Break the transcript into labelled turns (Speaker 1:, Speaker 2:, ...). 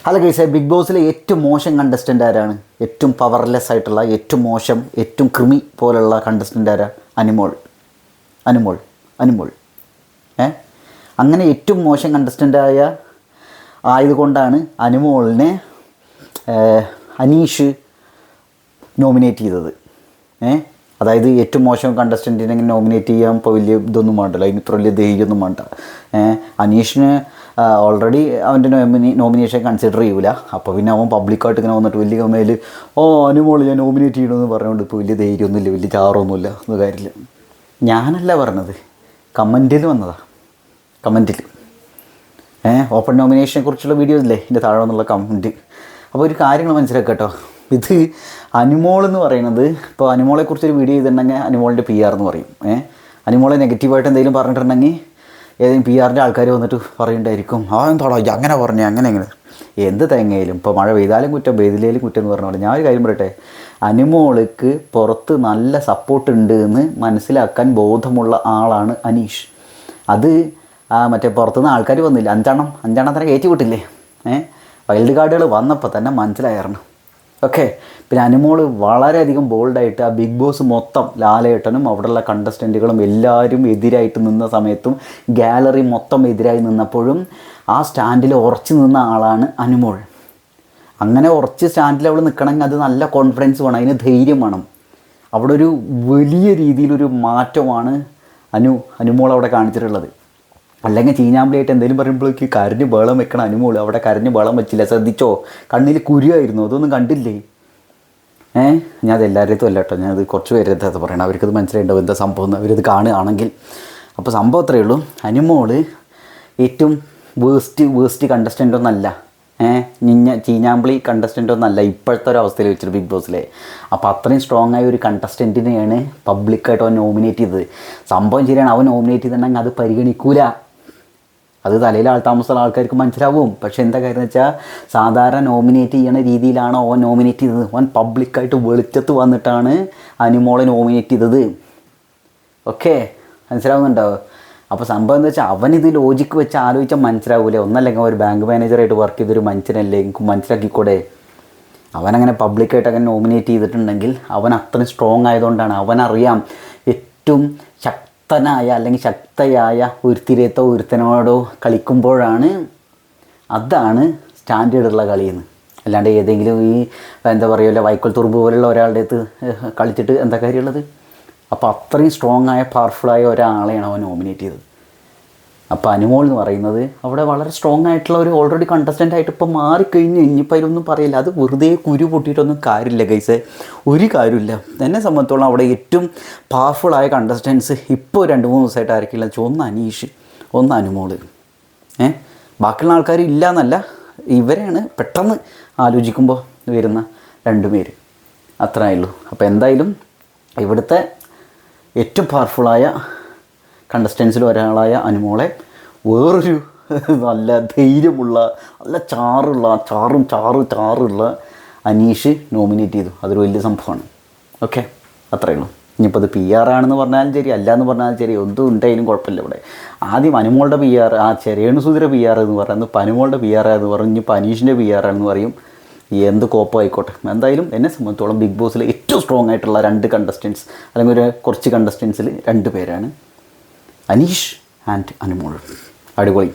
Speaker 1: Hello guys, big ബോസിലെ ഏറ്റവും മോശം contestant ആരാണ്? ഏറ്റവും പവർലെസ് ആയിട്ടുള്ള, ഏറ്റവും മോശം, ഏറ്റവും ക്രിമി പോലുള്ള കണ്ടസ്റ്റൻ്റ് ആരാ? അനുമോൾ. അങ്ങനെ ഏറ്റവും മോശം കണ്ടസ്റ്റൻ്റ് ആയതുകൊണ്ടാണ് അനുമോളിനെ അനീഷ് നോമിനേറ്റ് ചെയ്തത്. അതായത് ഏറ്റവും മോശം കണ്ടസ്റ്റൻറ്റിനെ നോമിനേറ്റ് ചെയ്യാൻ ഇപ്പോൾ വലിയ ഇതൊന്നും വേണ്ടല്ലോ, അതിന് ഇത്ര വലിയ ധൈര്യമൊന്നും വേണ്ട. അനീഷിന് ഓൾറെഡി അവൻ്റെ നോമിനേഷൻ കൺസിഡർ ചെയ്യൂല. അപ്പോൾ പിന്നെ അവൻ പബ്ലിക്കായിട്ട് ഇങ്ങനെ വന്നിട്ട് വലിയ കമ്മയിൽ അനുമോൾ ഞാൻ നോമിനേറ്റ് ചെയ്യണമെന്ന് പറഞ്ഞുകൊണ്ട് ഇപ്പോൾ വലിയ ധൈര്യമൊന്നുമില്ല, വലിയ ചാറൊന്നുമില്ല എന്ന കാര്യമില്ല. ഞാനല്ല പറഞ്ഞത്, കമൻറ്റിൽ വന്നതാണ്. കമൻറ്റിൽ ഓപ്പൺ നോമിനേഷനെ കുറിച്ചുള്ള വീഡിയോ ഇല്ലേ ഇതിൻ്റെ താഴെ വന്നുള്ള കമൻറ്റ്. അപ്പോൾ ഒരു കാര്യങ്ങൾ മനസ്സിലാക്കുക കേട്ടോ. ഇത് അനുമോൾ എന്ന് പറയുന്നത്, ഇപ്പോൾ അനുമോളെക്കുറിച്ചൊരു വീഡിയോ ചെയ്തിട്ടുണ്ടെങ്കിൽ അനുമോളിൻ്റെ PR എന്ന് പറയും. അനുമോളെ നെഗറ്റീവായിട്ട് എന്തെങ്കിലും പറഞ്ഞിട്ടുണ്ടെങ്കിൽ ഏതെങ്കിലും PRൻ്റെ ആൾക്കാർ വന്നിട്ട് പറയുണ്ടായിരിക്കും, എന്താണോ അങ്ങനെ പറഞ്ഞേ, അങ്ങനെ എന്ത് തേങ്ങയിലും ഇപ്പോൾ മഴ പെയ്താലും കുറ്റം പെയ്തില്ലേലും കുറ്റം എന്ന് പറഞ്ഞ പോലെ. ഞാൻ ഒരു കാര്യം പറയട്ടെ, അനുമോൾക്ക് പുറത്ത് നല്ല സപ്പോർട്ട് ഉണ്ട് എന്ന് മനസ്സിലാക്കാൻ ബോധമുള്ള ആളാണ് അനീഷ്. അത് മറ്റേ പുറത്തുനിന്ന് ആൾക്കാർ വന്നില്ല, അഞ്ചെണ്ണം തന്നെ കയറ്റി വിട്ടില്ലേ, വൈൽഡ് കാർഡുകൾ വന്നപ്പോൾ തന്നെ മനസ്സിലായിരുന്നു. ഓക്കെ, പിന്നെ അനുമോൾ വളരെയധികം ബോൾഡായിട്ട് ആ ബിഗ് ബോസ് മൊത്തം, ലാലേട്ടനും അവിടെയുള്ള കണ്ടസ്റ്റൻറ്റുകളും എല്ലാവരും എതിരായിട്ട് നിന്ന സമയത്തും ഗാലറി മൊത്തം എതിരായി നിന്നപ്പോഴും ആ സ്റ്റാൻഡിൽ ഉറച്ചു നിന്ന ആളാണ് അനുമോൾ. അങ്ങനെ ഉറച്ച് സ്റ്റാൻഡിൽ അവൾ നിൽക്കണമെങ്കിൽ അത് നല്ല കോൺഫിഡൻസ് വേണം, അതിന് ധൈര്യം വേണം. അവിടെ ഒരു വലിയ രീതിയിലൊരു മാറ്റമാണ് അനുമോൾ അവിടെ കാണിച്ചിട്ടുള്ളത്. അല്ലെങ്കിൽ ചീഞ്ഞാമ്പിളിയായിട്ട് എന്തെങ്കിലും പറയുമ്പോഴേക്ക് കരഞ്ഞ് ബഹളം വെക്കണം അനുമോൾ. അവിടെ കരഞ്ഞ് ബഹളം വെച്ചില്ല, ശ്രദ്ധിച്ചോ? കണ്ണിൽ കുരുവായിരുന്നു, അതൊന്നും കണ്ടില്ലേ? ഞാൻ അത് എല്ലാവരും അല്ല കേട്ടോ, ഞാനത് കുറച്ച് പേരെടുത്ത് അത് പറയണം, അവർക്കത് മനസ്സിലായിട്ടുണ്ടാവും എന്താ സംഭവം എന്ന്, അവരത് കാണുകയാണെങ്കിൽ. അപ്പോൾ സംഭവം അത്രയേ ഉള്ളൂ. അനുമോൾ ഏറ്റവും വേസ്റ്റ് കണ്ടസ്റ്റൻ്റ് ഒന്നല്ല, ചീഞ്ഞാമ്പിളി കണ്ടസ്റ്റൻ്റ് ഒന്നല്ല ഇപ്പോഴത്തെ ഒരു അവസ്ഥയിൽ വെച്ചിട്ട് ബിഗ് ബോസിലെ. അപ്പോൾ അത്രയും സ്ട്രോങ് ആയ ഒരു കണ്ടസ്റ്റൻറ്റിനെയാണ് പബ്ലിക്കായിട്ട് അവൻ നോമിനേറ്റ് ചെയ്തത്. സംഭവം ശരിയാണ്, അവൻ നോമിനേറ്റ് ചെയ്തിട്ടുണ്ടെങ്കിൽ അത് പരിഗണിക്കൂല, അത് തലയിൽ താമസമുള്ള ആൾക്കാർക്ക് മനസ്സിലാവും. പക്ഷേ എന്താ കാര്യം എന്ന് വെച്ചാൽ, സാധാരണ നോമിനേറ്റ് ചെയ്യണ രീതിയിലാണ് അവൻ നോമിനേറ്റ് ചെയ്തത്. അവൻ പബ്ലിക്കായിട്ട് വെളിച്ചത്ത് വന്നിട്ടാണ് അനുമോളെ നോമിനേറ്റ് ചെയ്തത്. ഓക്കെ, മനസ്സിലാവുന്നുണ്ടോ? അപ്പോൾ സംഭവം എന്താ വെച്ചാൽ, അവനിത് ലോജിക്ക് വെച്ച് ആലോചിച്ചാൽ മനസ്സിലാവില്ല. ഒന്നല്ലെങ്കിൽ ഒരു ബാങ്ക് മാനേജറായിട്ട് വർക്ക് ചെയ്തൊരു മനുഷ്യനല്ലേ, എനിക്ക് മനസ്സിലാക്കിക്കൂടെ? അവനങ്ങനെ പബ്ലിക്കായിട്ട് അങ്ങനെ നോമിനേറ്റ് ചെയ്തിട്ടുണ്ടെങ്കിൽ അവൻ അത്രയും സ്ട്രോങ് ആയതുകൊണ്ടാണ്. അവനറിയാം ഏറ്റവും ശക്തനായ അല്ലെങ്കിൽ ശക്തയായ ഒരുത്തനോടോ കളിക്കുമ്പോഴാണ്, അതാണ് സ്റ്റാൻഡേർഡുള്ള കളിയെന്ന്. അല്ലാണ്ട് ഏതെങ്കിലും ഈ എന്താ പറയുക വൈക്കോൽ തുറുമ്പ് പോലുള്ള ഒരാളുടെ അടുത്ത് കളിച്ചിട്ട് എന്താ കാര്യമുള്ളത്? അപ്പോൾ അത്രയും സ്ട്രോങ് ആയ പവർഫുള്ളായ ഒരാളെയാണ് അവൻ നോമിനേറ്റ് ചെയ്തത്. അപ്പോൾ അനുമോൾ എന്ന് പറയുന്നത് അവിടെ വളരെ സ്ട്രോങ് ആയിട്ടുള്ള ഒരു ഓൾറെഡി കണ്ടസ്റ്റൻ്റ് ആയിട്ട് ഇപ്പോൾ മാറിക്കഴിഞ്ഞ് ഇനിയിപ്പോൾ അതിലൊന്നും പറയില്ല. അത് വെറുതെ കുരു പൊട്ടിയിട്ടൊന്നും കാര്യമില്ല ഗൈസ്, ഒരു കാര്യമില്ല. എന്നെ സംബന്ധിച്ചോളം അവിടെ ഏറ്റവും പവർഫുള്ളായ കണ്ടസ്റ്റൻസ് ഇപ്പോൾ 2-3 ദിവസമായിട്ട് ആയിരിക്കില്ല. ഒന്ന് അനീഷ്, ഒന്ന് അനുമോൾ. ബാക്കിയുള്ള ആൾക്കാർ ഇല്ല എന്നല്ല, ഇവരെയാണ് പെട്ടെന്ന് ആലോചിക്കുമ്പോൾ വരുന്ന 2 പേര്, അത്രയേ ഉള്ളൂ. അപ്പോൾ എന്തായാലും ഇവിടുത്തെ ഏറ്റവും പവർഫുള്ളായ കണ്ടസ്റ്റൻസിൽ ഒരാളായ അനുമോളെ വേറൊരു നല്ല ധൈര്യമുള്ള, നല്ല ചാറുള്ള അനീഷ് നോമിനേറ്റ് ചെയ്തു. അതൊരു വലിയ സംഭവമാണ്. ഓക്കെ, അത്രയേ ഉള്ളൂ. ഇനിയിപ്പോൾ അത് PR ആണെന്ന് പറഞ്ഞാലും ശരി, അല്ല എന്ന് പറഞ്ഞാലും ശരി, ഒന്നും ഉണ്ടായാലും കുഴപ്പമില്ല. ഇവിടെ ആദ്യം അനുമോളുടെ PR, രേണുസുധിയുടെ PR എന്ന് പറയുന്നത്, ഇപ്പോൾ അനുമോളുടെ PR എന്ന് പറഞ്ഞു, ഇനിയിപ്പോൾ അനീഷിൻ്റെ PR ആണെന്ന് പറയും. എന്ത് കോപ്പം ആയിക്കോട്ടെ. എന്തായാലും എന്നെ സംബന്ധിച്ചോളം ബിഗ് ബോസിലെ ഏറ്റവും സ്ട്രോങ് ആയിട്ടുള്ള 2 കണ്ടസ്റ്റൻസ്, അല്ലെങ്കിൽ കുറച്ച് കണ്ടസ്റ്റൻസിൽ 2 പേരാണ് അനീഷ് ആൻഡ് അനുമോൾ. അടിപൊളി.